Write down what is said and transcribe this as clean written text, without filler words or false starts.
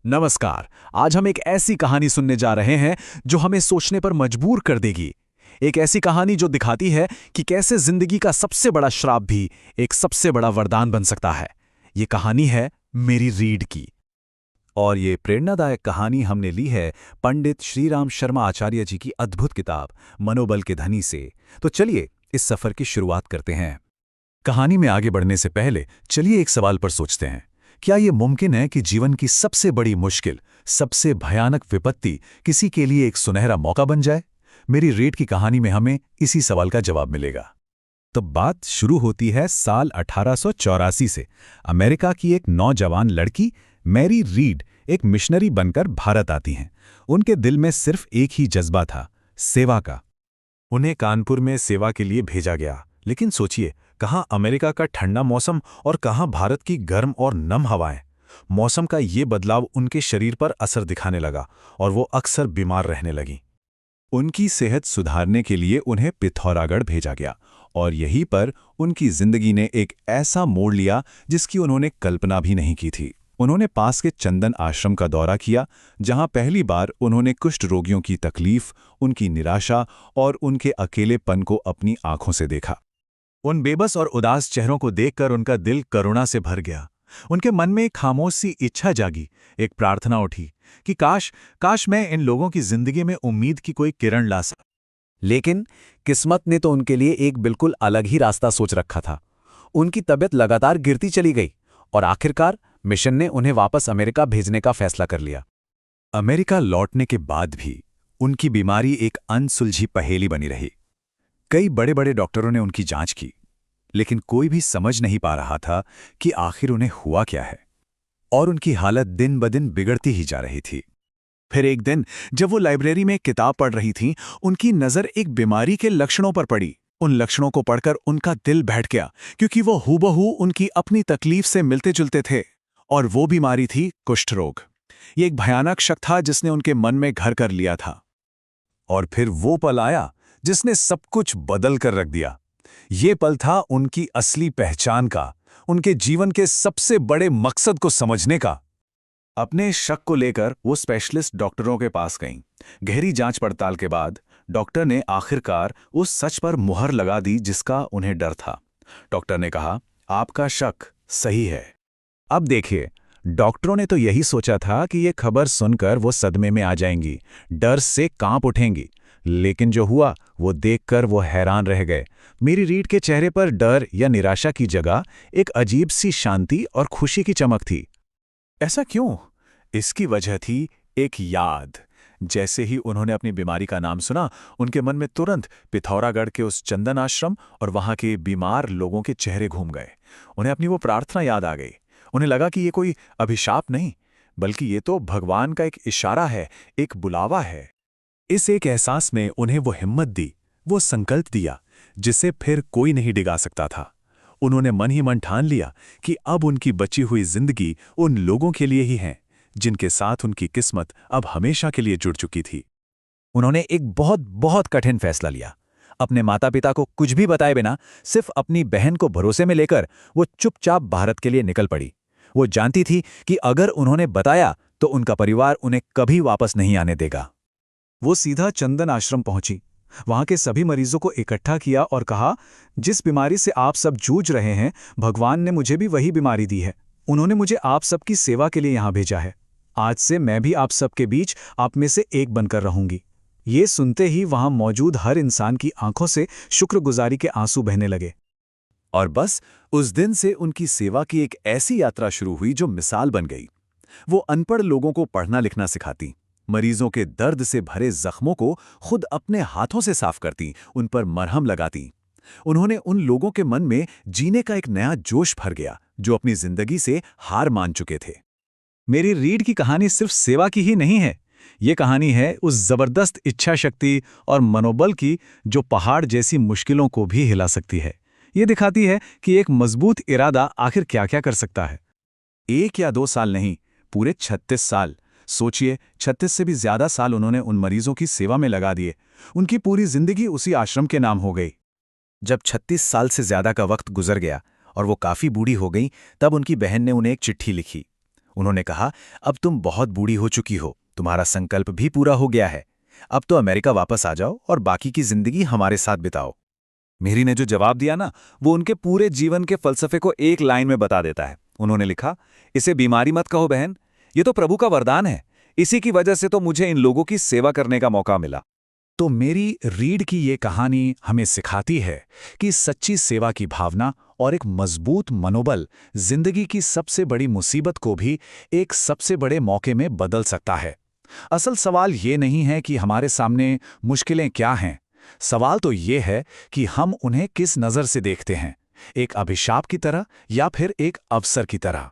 नमस्कार। आज हम एक ऐसी कहानी सुनने जा रहे हैं जो हमें सोचने पर मजबूर कर देगी। एक ऐसी कहानी जो दिखाती है कि कैसे जिंदगी का सबसे बड़ा श्राप भी एक सबसे बड़ा वरदान बन सकता है। ये कहानी है मेरी रीढ़ की। और ये प्रेरणादायक कहानी हमने ली है पंडित श्रीराम शर्मा आचार्य जी की अद्भुत किताब मनोबल के धनी से। तो चलिए इस सफर की शुरुआत करते हैं। कहानी में आगे बढ़ने से पहले चलिए एक सवाल पर सोचते हैं। क्या यह मुमकिन है कि जीवन की सबसे बड़ी मुश्किल, सबसे भयानक विपत्ति किसी के लिए एक सुनहरा मौका बन जाए? मेरी रीढ़ की कहानी में हमें इसी सवाल का जवाब मिलेगा। तो बात शुरू होती है साल 1884 से। अमेरिका की एक नौजवान लड़की मैरी रीड एक मिशनरी बनकर भारत आती हैं। उनके दिल में सिर्फ एक ही जज्बा था, सेवा का। उन्हें कानपुर में सेवा के लिए भेजा गया। लेकिन सोचिए, कहाँ अमेरिका का ठंडा मौसम और कहाँ भारत की गर्म और नम हवाएं। मौसम का ये बदलाव उनके शरीर पर असर दिखाने लगा और वो अक्सर बीमार रहने लगी। उनकी सेहत सुधारने के लिए उन्हें पिथौरागढ़ भेजा गया और यहीं पर उनकी जिंदगी ने एक ऐसा मोड़ लिया जिसकी उन्होंने कल्पना भी नहीं की थी। उन्होंने पास के चंदन आश्रम का दौरा किया, जहां पहली बार उन्होंने कुष्ठ रोगियों की तकलीफ, उनकी निराशा और उनके अकेलेपन को अपनी आंखों से देखा। उन बेबस और उदास चेहरों को देखकर उनका दिल करुणा से भर गया। उनके मन में एक खामोश सी इच्छा जागी, एक प्रार्थना उठी कि काश मैं इन लोगों की जिंदगी में उम्मीद की कोई किरण ला सका। लेकिन किस्मत ने तो उनके लिए एक बिल्कुल अलग ही रास्ता सोच रखा था। उनकी तबीयत लगातार गिरती चली गई और आखिरकार मिशन ने उन्हें वापस अमेरिका भेजने का फैसला कर लिया। अमेरिका लौटने के बाद भी उनकी बीमारी एक अनसुलझी पहेली बनी रही। कई बड़े बड़े डॉक्टरों ने उनकी जांच की, लेकिन कोई भी समझ नहीं पा रहा था कि आखिर उन्हें हुआ क्या है। और उनकी हालत दिन ब दिन बिगड़ती ही जा रही थी। फिर एक दिन जब वो लाइब्रेरी में एक किताब पढ़ रही थीं, उनकी नज़र एक बीमारी के लक्षणों पर पड़ी। उन लक्षणों को पढ़कर उनका दिल बैठ गया, क्योंकि वो हूबहू उनकी अपनी तकलीफ से मिलते जुलते थे। और वो बीमारी थी कुष्ठ रोग। ये एक भयानक शक था जिसने उनके मन में घर कर लिया था। और फिर वो पल आया जिसने सब कुछ बदल कर रख दिया। ये पल था उनकी असली पहचान का, उनके जीवन के सबसे बड़े मकसद को समझने का। अपने शक को लेकर वो स्पेशलिस्ट डॉक्टरों के पास गईं। गहरी जांच पड़ताल के बाद डॉक्टर ने आखिरकार उस सच पर मुहर लगा दी जिसका उन्हें डर था। डॉक्टर ने कहा, आपका शक सही है। अब देखिए, डॉक्टरों ने तो यही सोचा था कि ये खबर सुनकर वो सदमे में आ जाएंगी, डर से कांप उठेंगी। लेकिन जो हुआ वो देखकर वो हैरान रह गए। मेरी रीढ़ के चेहरे पर डर या निराशा की जगह एक अजीब सी शांति और खुशी की चमक थी। ऐसा क्यों? इसकी वजह थी एक याद। जैसे ही उन्होंने अपनी बीमारी का नाम सुना, उनके मन में तुरंत पिथौरागढ़ के उस चंदन आश्रम और वहां के बीमार लोगों के चेहरे घूम गए। उन्हें अपनी वो प्रार्थना याद आ गई। उन्हें लगा कि ये कोई अभिशाप नहीं, बल्कि ये तो भगवान का एक इशारा है, एक बुलावा है। इस एक एहसास ने उन्हें वो हिम्मत दी, वो संकल्प दिया जिसे फिर कोई नहीं डिगा सकता था। उन्होंने मन ही मन ठान लिया कि अब उनकी बची हुई जिंदगी उन लोगों के लिए ही है जिनके साथ उनकी किस्मत अब हमेशा के लिए जुड़ चुकी थी। उन्होंने एक बहुत बहुत कठिन फैसला लिया। अपने माता पिता को कुछ भी बताए बिना, सिर्फ अपनी बहन को भरोसे में लेकर वो चुपचाप भारत के लिए निकल पड़ी। वो जानती थी कि अगर उन्होंने बताया तो उनका परिवार उन्हें कभी वापस नहीं आने देगा। वो सीधा चंदन आश्रम पहुंची, वहां के सभी मरीजों को इकट्ठा किया और कहा, जिस बीमारी से आप सब जूझ रहे हैं, भगवान ने मुझे भी वही बीमारी दी है। उन्होंने मुझे आप सबकी सेवा के लिए यहां भेजा है। आज से मैं भी आप सबके बीच आप में से एक बनकर रहूंगी। ये सुनते ही वहां मौजूद हर इंसान की आंखों से शुक्रगुजारी के आंसू बहने लगे। और बस उस दिन से उनकी सेवा की एक ऐसी यात्रा शुरू हुई जो मिसाल बन गई। वो अनपढ़ लोगों को पढ़ना लिखना सिखाती, मरीजों के दर्द से भरे जख्मों को खुद अपने हाथों से साफ करती, उन पर मरहम लगाती। उन्होंने उन लोगों के मन में जीने का एक नया जोश भर गया जो अपनी जिंदगी से हार मान चुके थे। मेरी रीढ़ की कहानी सिर्फ सेवा की ही नहीं है। ये कहानी है उस जबरदस्त इच्छा शक्ति और मनोबल की जो पहाड़ जैसी मुश्किलों को भी हिला सकती है। ये दिखाती है कि एक मजबूत इरादा आखिर क्या क्या कर सकता है। 1 या 2 साल नहीं, पूरे 36 साल। सोचिए, 36 से भी ज्यादा साल उन्होंने उन मरीजों की सेवा में लगा दिए। उनकी पूरी जिंदगी उसी आश्रम के नाम हो गई। जब 36 साल से ज्यादा का वक्त गुजर गया और वो काफी बूढ़ी हो गई, तब उनकी बहन ने उन्हें एक चिट्ठी लिखी। उन्होंने कहा, अब तुम बहुत बूढ़ी हो चुकी हो, तुम्हारा संकल्प भी पूरा हो गया है। अब तो अमेरिका वापस आ जाओ और बाकी की जिंदगी हमारे साथ बिताओ। मेरी ने जो जवाब दिया ना, वो उनके पूरे जीवन के फलसफे को एक लाइन में बता देता है। उन्होंने लिखा, इसे बीमारी मत कहो बहन, ये तो प्रभु का वरदान है। इसी की वजह से तो मुझे इन लोगों की सेवा करने का मौका मिला। तो मेरी रीड की ये कहानी हमें सिखाती है कि सच्ची सेवा की भावना और एक मजबूत मनोबल जिंदगी की सबसे बड़ी मुसीबत को भी एक सबसे बड़े मौके में बदल सकता है। असल सवाल ये नहीं है कि हमारे सामने मुश्किलें क्या हैं। सवाल तो ये है कि हम उन्हें किस नज़र से देखते हैं, एक अभिशाप की तरह या फिर एक अवसर की तरह।